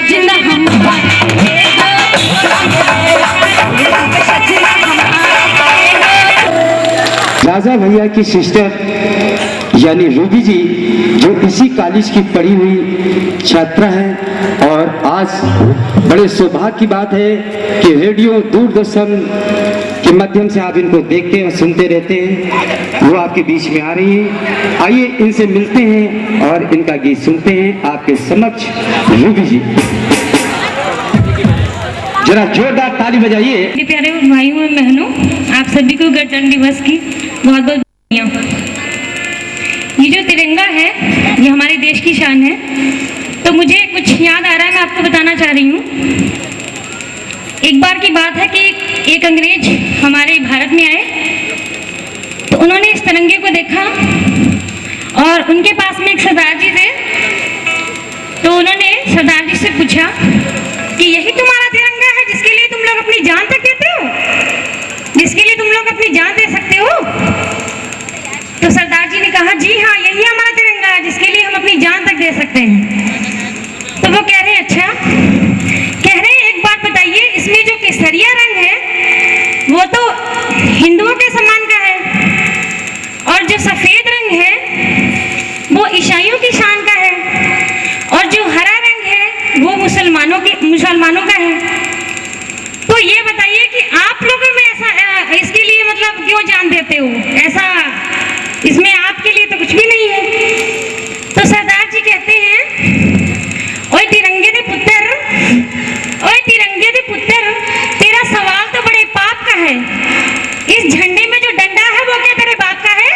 सजना राजा भैया की सिस्टर यानी रूबी जी जो इसी कॉलेज की पढ़ी हुई छात्रा हैं और आज बड़े सौभाग्य की बात है कि रेडियो दूरदर्शन के माध्यम से आप इनको देखते और सुनते रहते हैं, वो आपके बीच में आ रही हैं। आइए इनसे मिलते हैं और इनका गीत सुनते हैं आपके समक्ष। रूबी जी जरा जोरदार ताली बजाइए। प्यारे भाइयों और बहनों, आप सभी को गणतंत्र दिवस की बहुत बहुत बधाइयाँ। ये जो तिरंगा है ये हमारे देश की शान है। तो मुझे कुछ याद आ रहा है, मैं आपको बताना चाह रही हूँ। एक बार की बात है कि एक अंग्रेज हमारे भारत में आए, तो उन्होंने इस तिरंगे को देखा और उनके पास में एक सरदार जी थे। तो उन्होंने सरदार जी से पूछा कि यही तुम्हारा तिरंगा है जिसके लिए तुम लोग अपनी जान तक देते हो, जिसके लिए तुम लोग अपनी जान दे सकते हो? तो सरदार जी ने कहा, जी हाँ, यही हमारा तिरंगा है जिसके लिए हम अपनी जान तक दे सकते हैं। तो वो कह रहे हैं, अच्छा, कह रहे हैं एक बात बताइए, इसमें जो केसरिया रंग है वो तो हिंदुओं के सम्मान का है, और जो सफेद रंग है वो ईसाइयों की शान का है, और जो हरा रंग है वो मुसलमानों का है। तो ये बताइए कि आप लोगों में ऐसा इसके लिए मतलब क्यों जान देते हो? ऐसा इसमें आपके लिए तो कुछ भी नहीं है। तो सरदार जी कहते हैं, ओए तिरंगे दे पुत्र, ओए तिरंगे दे पुत्र, तेरा सवाल तो बड़े पाप का है। इस झंडे में जो डंडा है वो क्या तेरे बाप का है?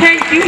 Thank you.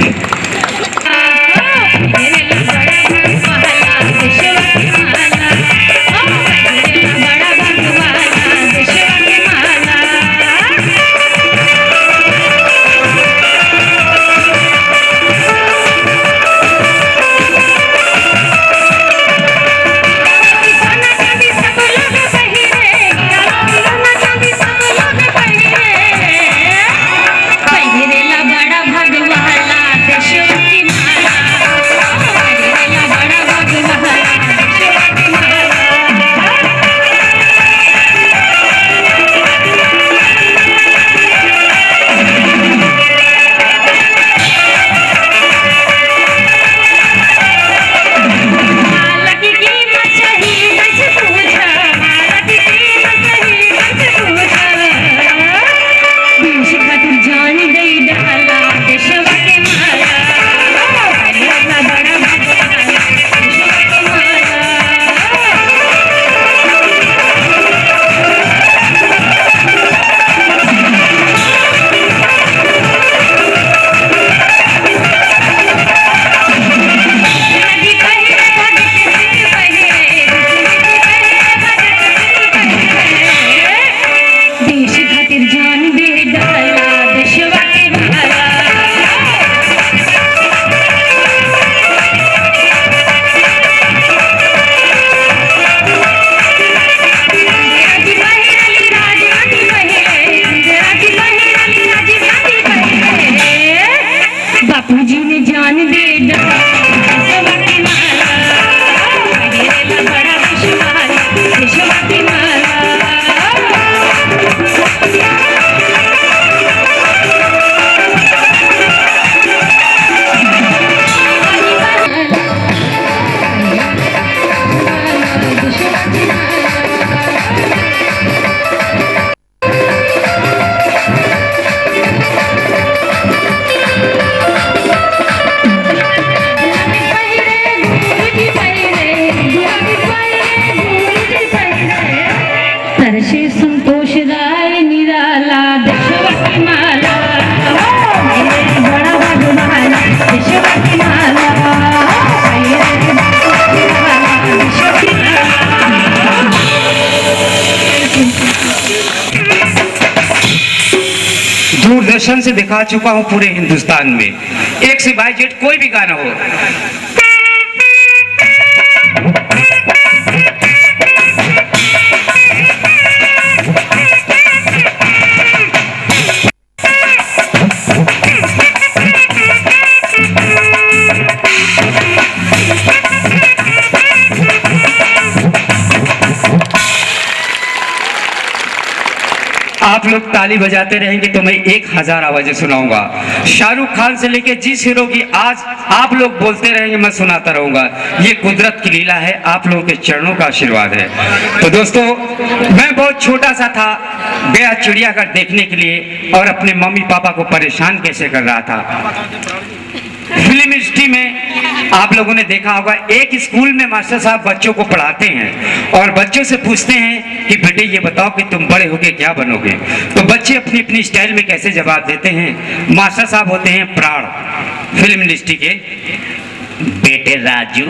दूरदर्शन से दिखा चुका हूं पूरे हिंदुस्तान में, एक से बाई जेट कोई भी गाना हो। लोग ताली बजाते रहेंगे तो मैं 1000 आवाजें सुनाऊंगा। शाहरुख खान से लेके जिस हीरो की आज आप लोग बोलते रहेंगे मैं सुनाता रहूंगा। ये कुदरत की लीला है, आप लोगों के चरणों का आशीर्वाद है। तो दोस्तों, मैं बहुत छोटा सा था, गया चिड़ियाघर देखने के लिए और अपने मम्मी पापा को परेशान कैसे कर रहा था। फिल्म इंडस्ट्री में आप लोगों ने देखा होगा, एक स्कूल में मास्टर साहब बच्चों को पढ़ाते हैं और बच्चों से पूछते हैं कि बेटे ये बताओ कि तुम बड़े होके क्या बनोगे। तो बच्चे अपनी अपनी स्टाइल में कैसे जवाब देते हैं। मास्टर साहब होते हैं प्राण फिल्म इंडस्ट्री के। बेटे राजू,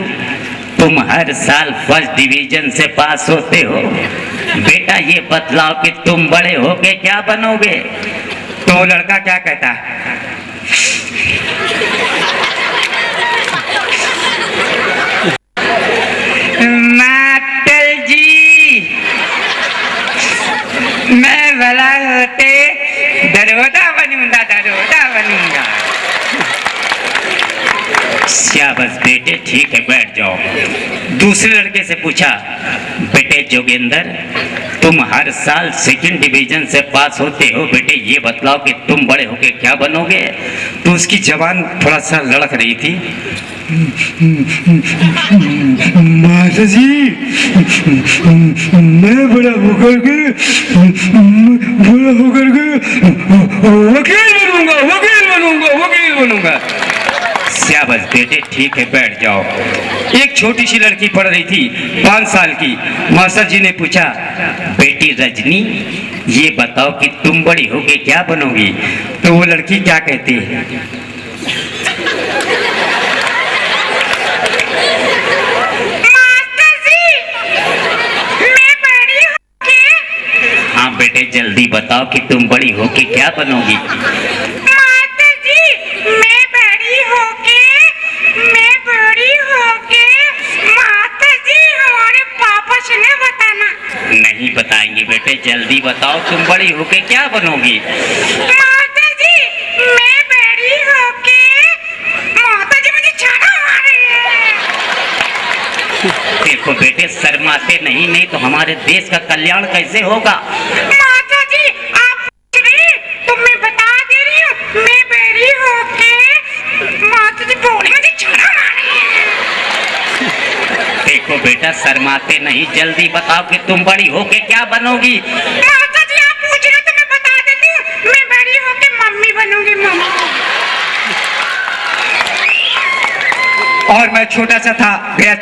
तुम हर साल फर्स्ट डिवीजन से पास होते हो, बेटा ये बतलाओ कि तुम बड़े होके क्या बनोगे। तो लड़का क्या कहता है, मास्टर जी मैं भला होते दरोगा बनूंगा, दरोगा बनूंगा। शाबाश बेटे, ठीक है बैठ जाओ। दूसरे लड़के से पूछा, बेटे जोगेंद्र, तुम हर साल सेकंड डिवीजन से पास होते हो, बेटे ये बतलाओ कि तुम बड़े होके क्या बनोगे। तो उसकी जबान थोड़ा सा लड़क रही थी। मास्टर जी, मैं बड़ा होकर के वकील बनूंगा, वकील बनूंगा, वकील बनूंगा। शाबाश बेटे, ठीक है बैठ जाओ। एक छोटी सी लड़की पढ़ रही थी 5 साल की। मास्टर जी ने पूछा, बेटी रजनी ये बताओ कि तुम बड़ी होके क्या बनोगी। तो वो लड़की क्या कहती है, मास्टर जी मैं बड़ी होके। हाँ बेटे जल्दी बताओ कि तुम बड़ी होके क्या बनोगी। नहीं बताएंगे बेटे, जल्दी बताओ तुम बड़ी होके क्या बनोगी। माता जी मैं बड़ी होके, माता जी मुझे छाना मारी है। देखो बेटे शर्माते नहीं तो हमारे देश का कल्याण कैसे होगा। माता जी आप पूछ रही तो मैं बता दे रही हूँ, मैं बड़ी होके, माता जी बोली मुझे छाना मारी है। देखो बेटा शर्माते नहीं, जल्दी बताओ कि तुम बड़ी होके क्या बनोगी। माता जी आप पूछ रहे तो मैं बता देती हूँ, मैं बड़ी होके मम्मी बनूंगी, मम्मी। और मैं छोटा सा था, गया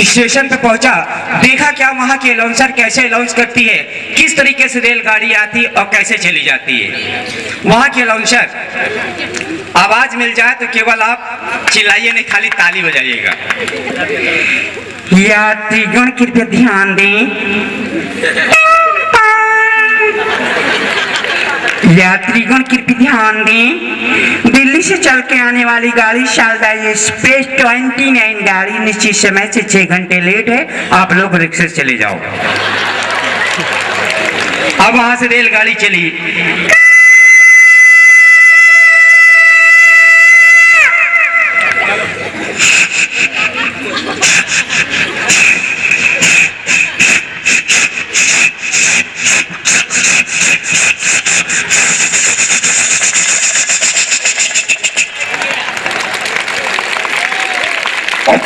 स्टेशन पे पहुंचा, देखा क्या वहां की अनाउंसर कैसे अनाउंस करती है, किस तरीके से रेलगाड़ी आती और कैसे चली जाती है। वहां की अनाउंसर आवाज मिल जाए तो केवल आप चिल्लाइए नहीं, खाली ताली बजाइएगा। यात्रीगण कृपया ध्यान दें, यात्रीगण कृपया ध्यान दें, दिल्ली से चल के आने वाली गाड़ी शारदा एक्सप्रेस 29 गाड़ी निश्चित समय से 6 घंटे लेट है, आप लोग रिक्शा से चले जाओ। अब वहां से रेलगाड़ी चली।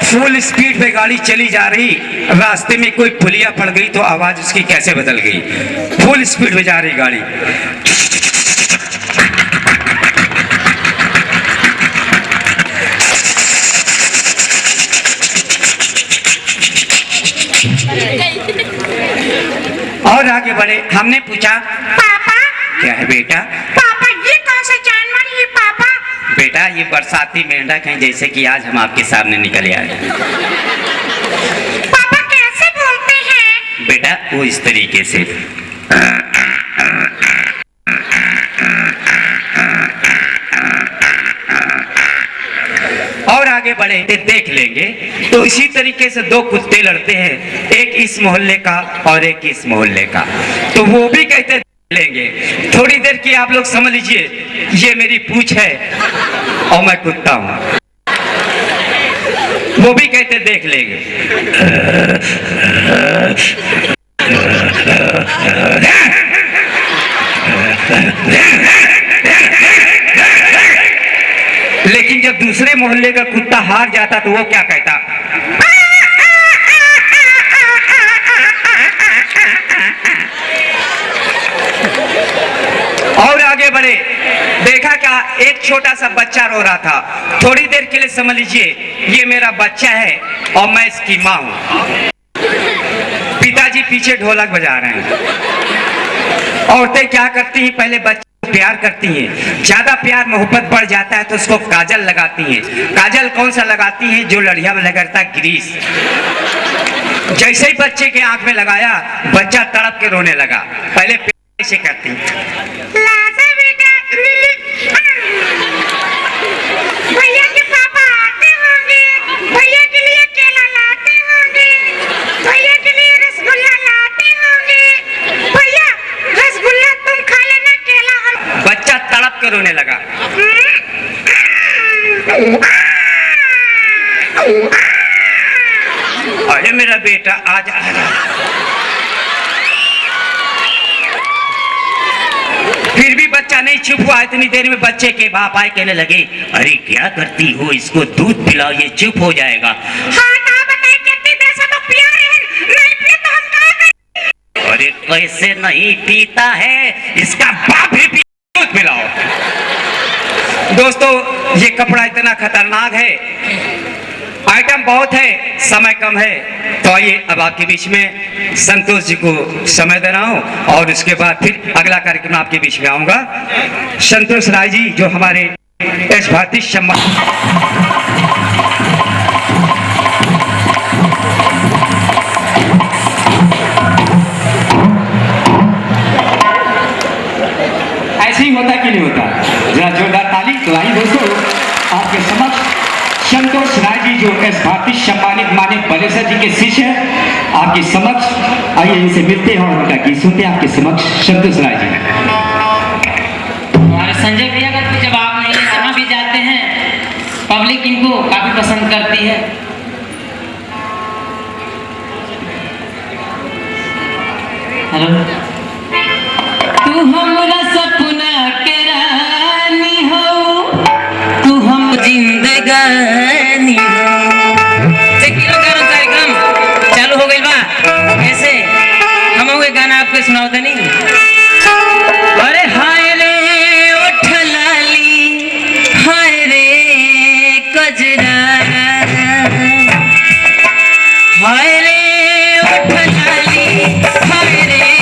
फुल स्पीड पे गाड़ी चली जा रही, रास्ते में कोई पुलिया पड़ गई तो आवाज उसकी कैसे बदल गई। फुल स्पीड पे जा रही गाड़ी, और आगे बढ़े। हमने पूछा, पापा क्या है बेटा। पापा ये कौन सा जानवर है पापा। बेटा ये बरसाती मेंढक हैं, जैसे कि आज हम आपके सामने निकल आए। पापा कैसे बोलते हैं। बेटा वो इस तरीके से। और आगे बढ़े देख लेंगे तो इसी तरीके से 2 कुत्ते लड़ते हैं, एक इस मोहल्ले का और एक इस मोहल्ले का। तो वो भी कहते लेंगे। थोड़ी देर की आप लोग समझ लीजिए, ये मेरी पूंछ है और मैं कुत्ता हूं। वो भी कहते देख लेंगे। लेकिन जब दूसरे मोहल्ले का कुत्ता हार जाता तो वो क्या कहता? और आगे बढ़े, देखा क्या एक छोटा सा बच्चा रो रहा था। थोड़ी देर के लिए समझ लीजिए ये मेरा बच्चा है और मैं इसकी माँ हूं। पिताजी पीछे ढोलक बजा रहे हैं। औरतें क्या करती हैं, पहले बच्चे प्यार करती हैं, ज्यादा प्यार मोहब्बत बढ़ जाता है तो उसको काजल लगाती हैं। काजल कौन सा लगाती हैं? जो लड़िया में लगाता है, ग्रीस। जैसे ही बच्चे के आंख में लगाया, बच्चा तड़प के रोने लगा। पहले प्यार से करती हैं, भैया के पापा आते होंगे, भैया के लिए केला लाते होंगे, भैया के लिए रसगुल्ला लाते होंगे, भैया रसगुल्ला तुम खा लेना, केला हम। बच्चा तड़प के रोने लगा। अरे मेरा बेटा आजा। फिर भी बच्चा नहीं चुप हुआ। इतनी देर में बच्चे के बाप आए, कहने लगे, अरे क्या करती हो, इसको दूध पिलाओ, ये चुप हो जाएगा। हाँ ना बताए, कितनी देर से तो पिया रहे हैं, नहीं पिए तो हम क्या करें? अरे कैसे नहीं पीता है, इसका बाप ही दूध पिलाओ। दोस्तों ये कपड़ा इतना खतरनाक है, आइटम बहुत है, समय कम है, तो आइए अब आपके बीच में संतोष जी को समय दे रहा हूं और उसके बाद फिर अगला कार्यक्रम आपके बीच में आऊंगा। संतोष राय जी जो हमारे एस भारती सम्मान। ऐसे ही होता कि नहीं होता? जरा जोरदार ताली। तो आइए दोस्तों आपके समक्ष संतोष राय जी जो एस भारती सम्मानित माने बलेसर जी के शिष्य हैं, आपके समक्ष आइए इनसे मिलते हैं और उनका गीत सुनते हैं। आपके समक्ष संतोष राय जी। हमारे संजय भैया का तो जवाब नहीं है, कहाँ भी जाते हैं पब्लिक इनको काफी पसंद करती है। हेलो। तू हमरा सपना के रानी हो, तू हम जिंदगानी हो। देखिए गाना कार्यक्रम चालू हो गई बा, कैसे हम गाना आपको सुनाओ तनी। अरे हाय रे ओठ लाली, हाय रे कजरा, हाय रे ओठ लाली, हाय रे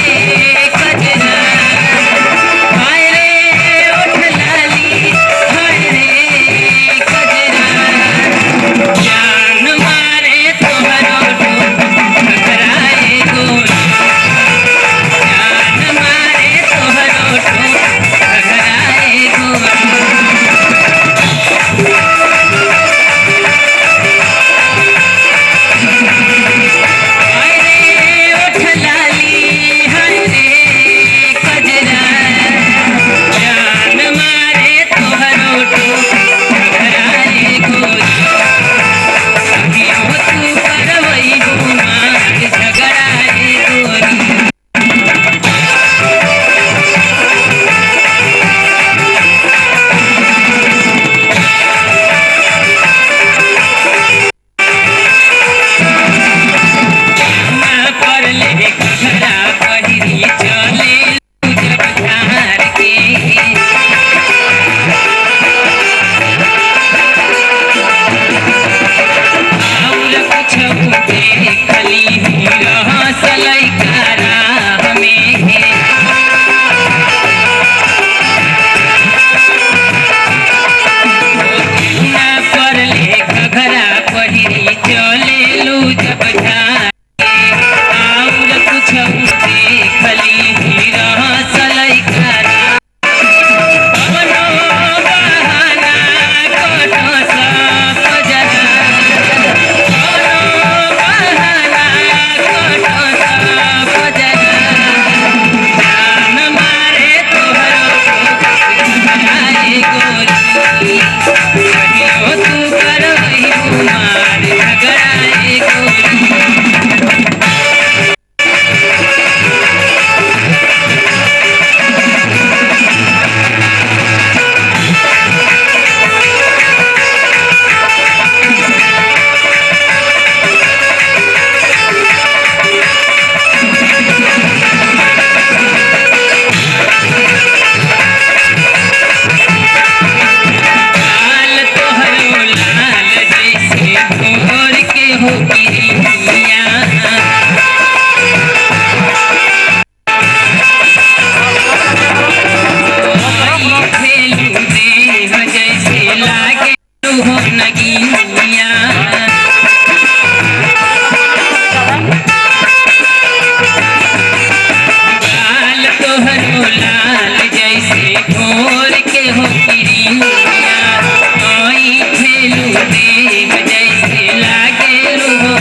लाल जैसे घोर के हो किरिया ओई खेलू देव जैसे लागे हो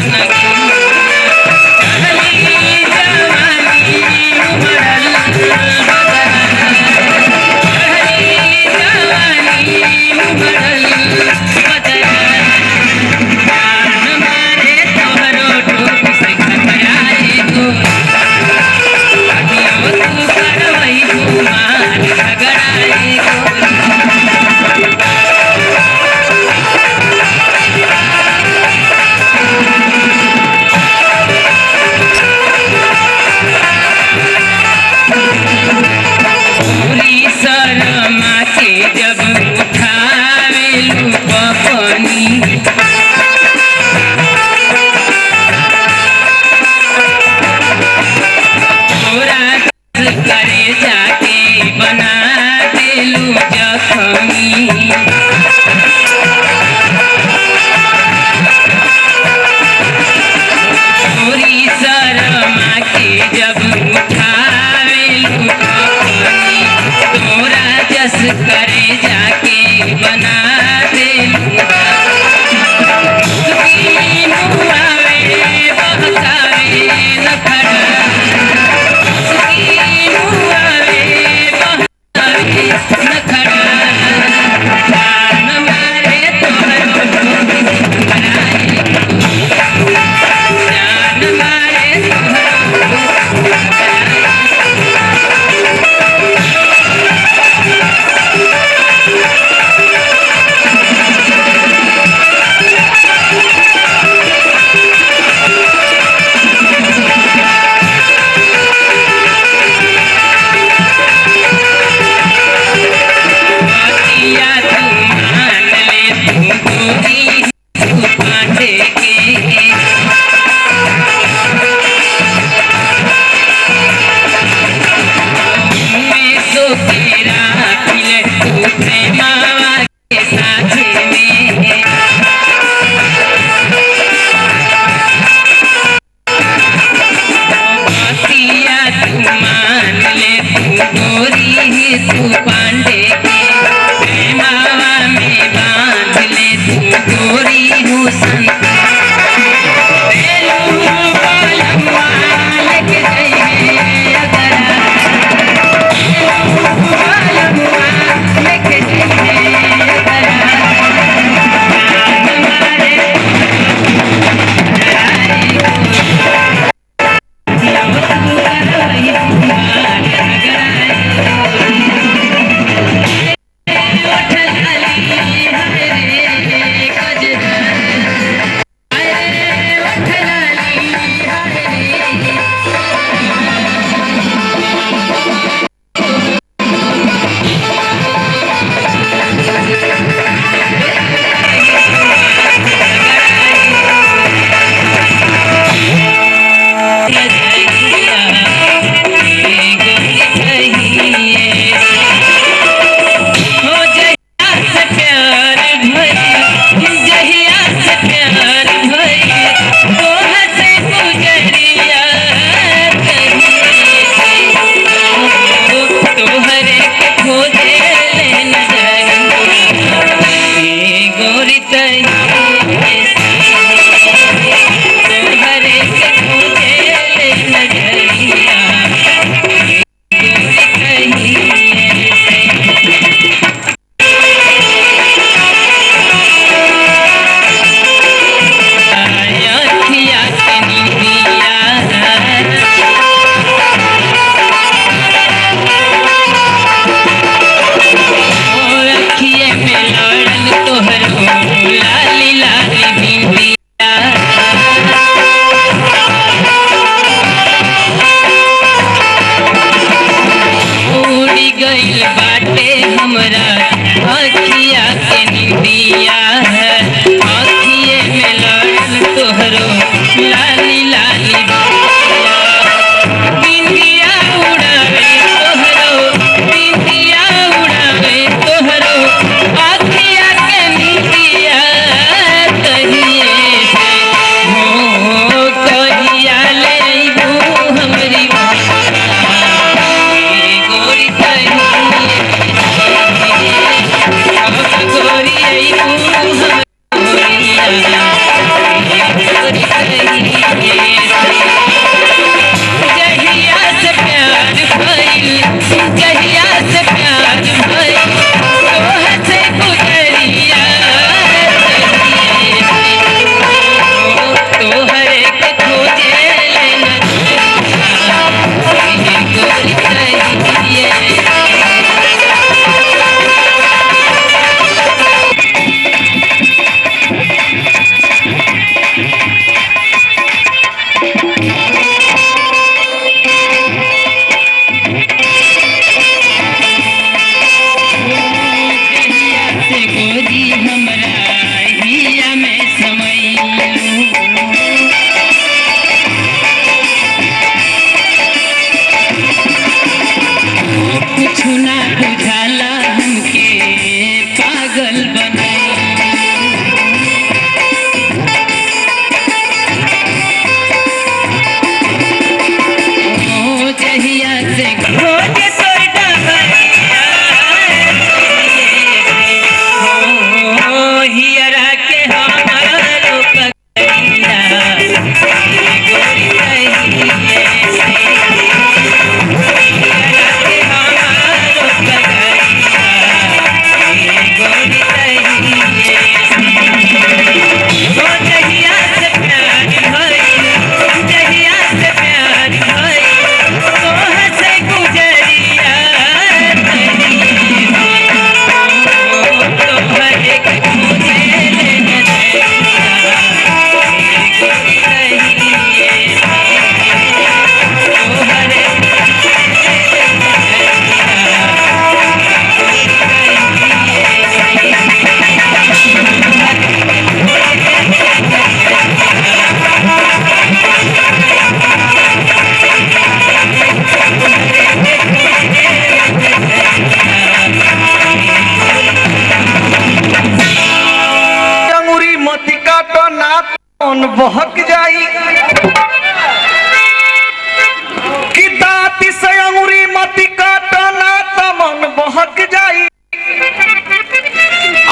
शर्मा के जब उठावे लू पपनी तोरा करे जाके बना देलू जखमी तोरी शर्मा के जब उठावे लू पपनी तोरा जस करे जाके बना दे तू पांडे के मावा में बांध ले तू गोरी हो संत लेके मन बहक जाई कि दाती से अंगुरी मती काटना त मन बहक जाई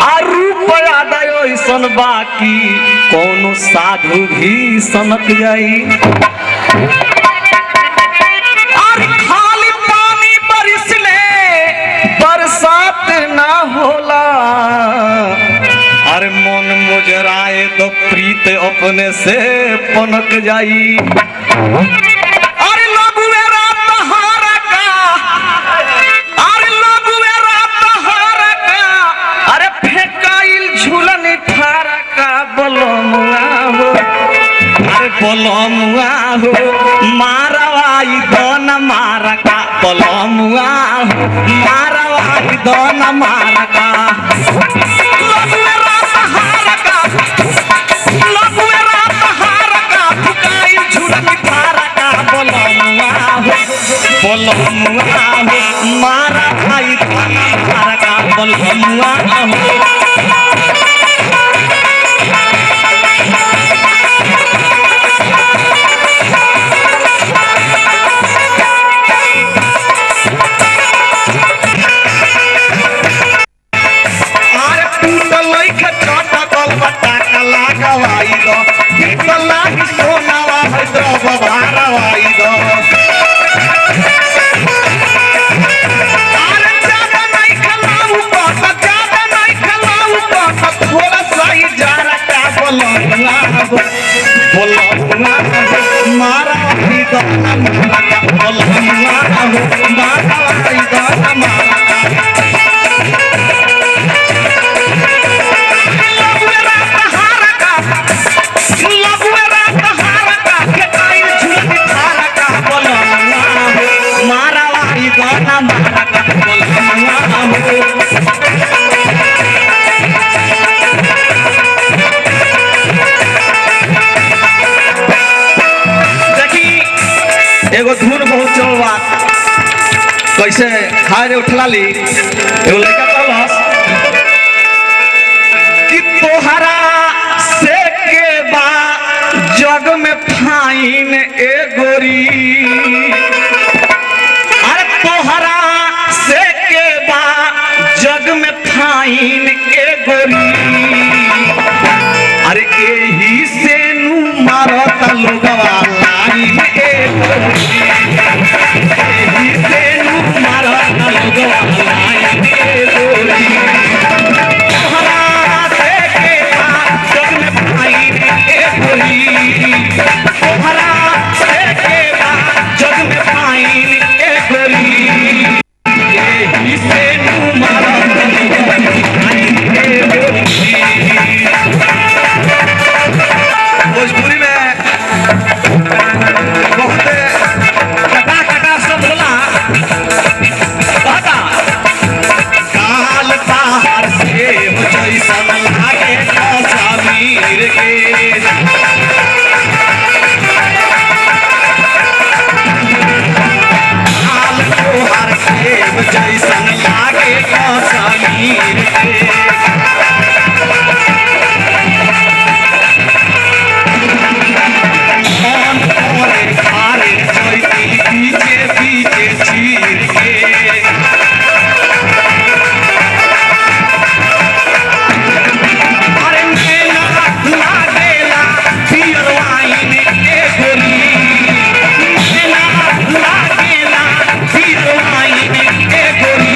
आ रूप आदाय ऐसन बाकी कोनो साधु भी सनक जाई और खाली पानी बरसले बरसात ना होला अरे मन मुजराए तो प्रीत अपने से पनक जाई अरे लगुए रात हारा का अरे लगुए रात हारा का अरे फेकाइल झूलन थारा का बलमुआ हो अरे बलमुआ हो मारवाई दन मारा का बलमुआ हो मारवाई दन मारा का बलमुआ हो मारा भाई मारा का बलमुआ हो मारा एगो धुन बहुत चल बा कैसे खाए रे उठला ली एगो लड़का कहलस कि तोहरा से के बा जग में फाइन ए गोरी अरे तोहरा से के बा जग में फाइन ए गोरी अरे एही से नु मारता लोगवा लाइन ए बरफ जैसन लागे कश्मीर के कौन कोरे खारे चैती पीछे पीछे चीर के अरे नैना लागेला पियर वाइन के गोरी नैना लागेला पियर वाइन के गोरी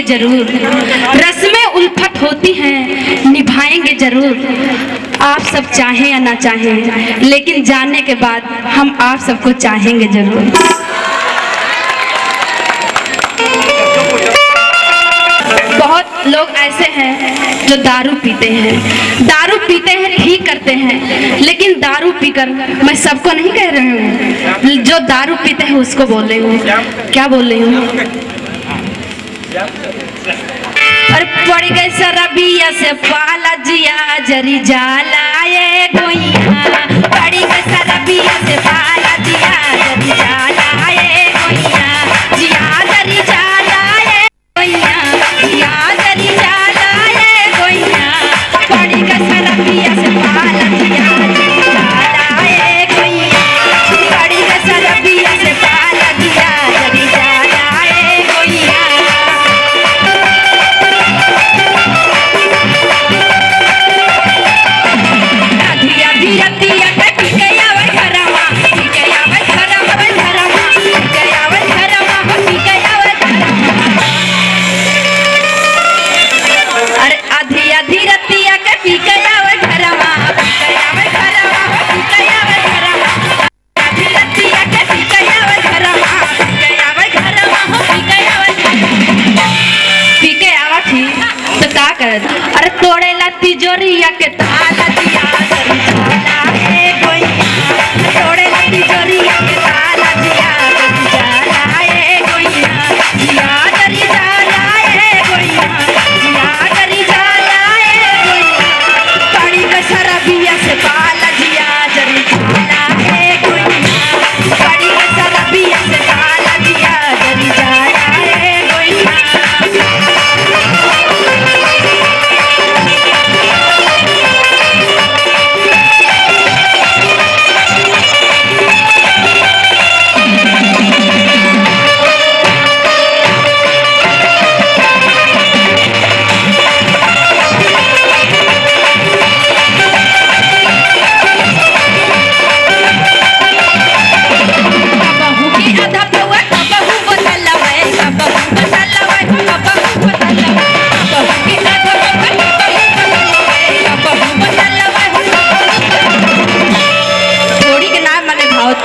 जरूर, रस्में उल्फत होती हैं निभाएंगे जरूर। आप सब चाहें या ना चाहें, लेकिन जाने के बाद हम आप सबको चाहेंगे जरूर। बहुत लोग ऐसे हैं जो दारू पीते हैं ठीक करते हैं, लेकिन दारू पीकर, मैं सबको नहीं कह रही हूँ, जो दारू पीते हैं उसको बोल रही हूँ। क्या बोल रही हूँ? और पड़ गए शराबिया से पाला जिया जरी जाला ये गोइया, पड़ गए शराबिया से पाला जिया जरी जाला ये गोइया, जिया जरी जाला ये गोइया, जिया जरी जाला ये गोइया, पड़ गए शराबिया से पाला जिया जरी जाला ये गोइया, पड़ गए शराबिया से पाला जिया जरी जाला ये गोइया। अरे तोड़ेला तिजोरिया के ताला दिया जरी जाला हे गोइया, तोड़ेला तिजोरिया के ताला दिया जरी जाला हे गोइया, जिया जरी जाला हे गोइया, जिया जरी जाला हे गोइया, पानी का शराबिया से पाला जिया जरी जाला हे गोइया, पानी का शराबिया से पाला जिया जरी जाला हे गोइया।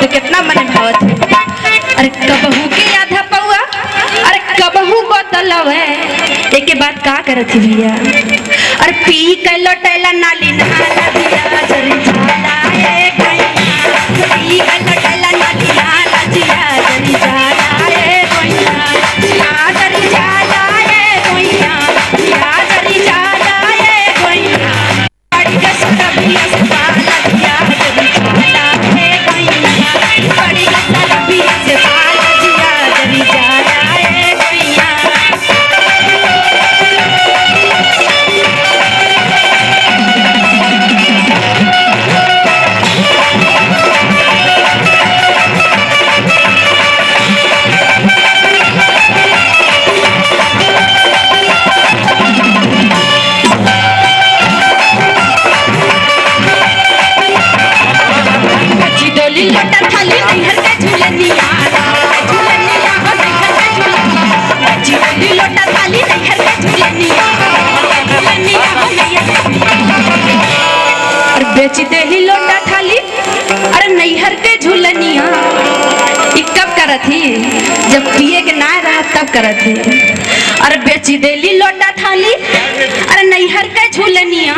तो कितना मने भावत है। अरे कबहू के आधा पौआ, अरे कबहू बोतलव है, एक के बाद का करत थी भैया? अरे पी के लौटेला नाली नहाला दिया जरी जाला ए गोइया, पी के लौटेला नाली नहाला जिया जरी जाला ए गोइया, जिया जरी जाला ए गोइया, जिया जरी जाला ए गोइया, पड़ी के शराबिया से पाला दिया जरी जाला ए गोइया, पड़ी के शराबिया से पाला दिया जरी जाला ए गोइया। बच्ची डोली लोटा थाली नैहर के झूलनिया, झूलनिया हो नैहर के झूलनिया, बच्ची डोली लोटा थाली नैहर के झूलनिया, झूलनिया हो नैहर के झूलनिया। और बेची देही लोटा थाली, अरे नैहर के झूलनिया, ई कब करत ही? जब पिए के ना रहा तब करत ही। अरे बेची देली लोटा थाली, अरे नैहर के झूलनिया,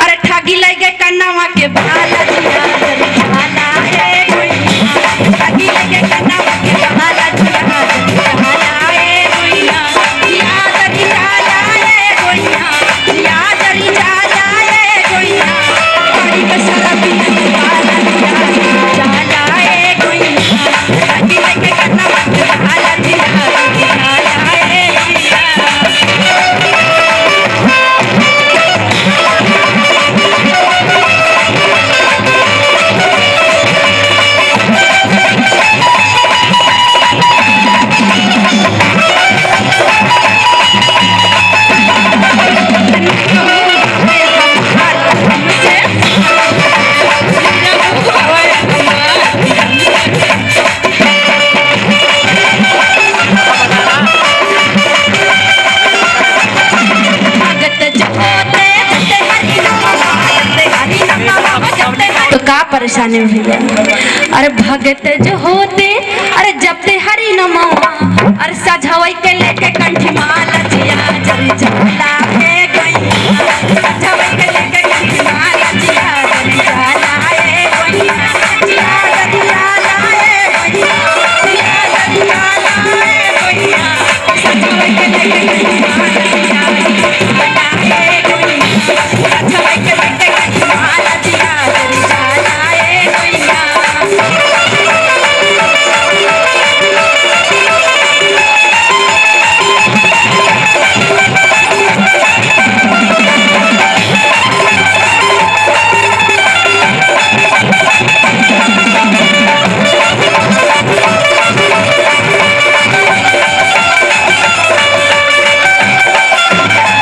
अरे ठगी लगे कन्नावा के भाला दिया जरी जाला ए गोइया, ठगी लगे कन्नावा के भाला दिया जरी जाला ए गोइया, जिया जरी जाला ए गोइया, जिया जरी जाला ए गोइया, पड़ी के शराबिया के भाला दिया जरी जाला ए गोइया, ठगी लगे कन्नावा के भाला दिया जरी जाला ए गोइया। परेशानी में भैया। अरे भगत जो होते अरे जपते हरि नमवा, अरे सजवई के लेके कंठी माला जिया जरी जाला है गैया, सजवई के लेके कंठी माला जिया जरी जाला है गैया, जिया जरी जाला है गैया, जिया जरी जाला है गैया, सजवई के लेके कंठी माला जिया जरी जाला है गैया, सजवई के लेके कंठी माला जिया जरी जाला है गैया।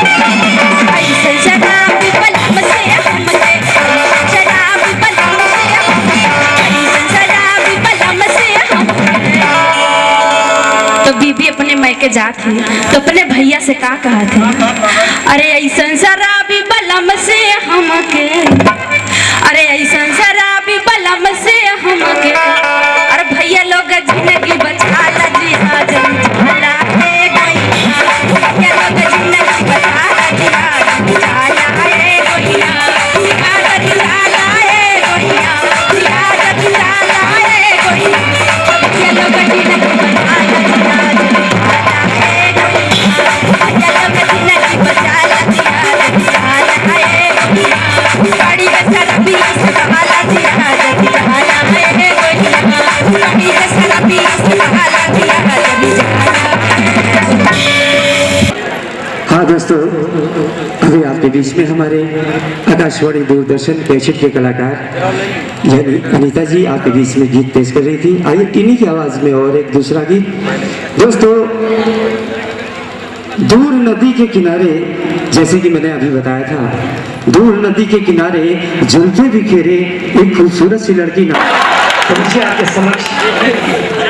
ऐसे शराबी बलम से हमके, ऐसे शराबी बलम से हमके, ऐसे शराबी बलम से हमके। तो बीबी अपने मायके जात थी तो अपने भैया से का कहा थे, अरे ऐसा शराबी बलम से हमके, अरे ऐसा शराबी बलम से हमके, अरे भैया लोग जिंदगी बचा ला जिया जरी जाला है गैया, भैया लोग जिंदगी बचा ला जिया जरी जाला है गैया, जिया जरी जाला है गैया, जिया जरी जाला है गैया, भैया लोग जिंदगी बचा ला जिया जरी जाला है गैया, भैया लोग जिंदगी बचा ला जिया जरी जाला है गैया, गाड़ी में शराबी से कहाला जिया जरी जाला है गैया, गाड़ी में शराबी से कहाला जिया जरी जाला है। हाँ दोस्तों, अभी आपके बीच में हमारे आकाशवाणी दूरदर्शन कैसेट के कलाकार यानी अनीता जी आपके बीच में गीत पेश कर रही थी। आइए इन्हीं की आवाज में और एक दूसरा गीत। दोस्तों, दूर नदी के किनारे, जैसे कि मैंने अभी बताया था, दूर नदी के किनारे जुल्फे बिखेरे एक खूबसूरत सी लड़की ना, तो मुझे आपके समक्ष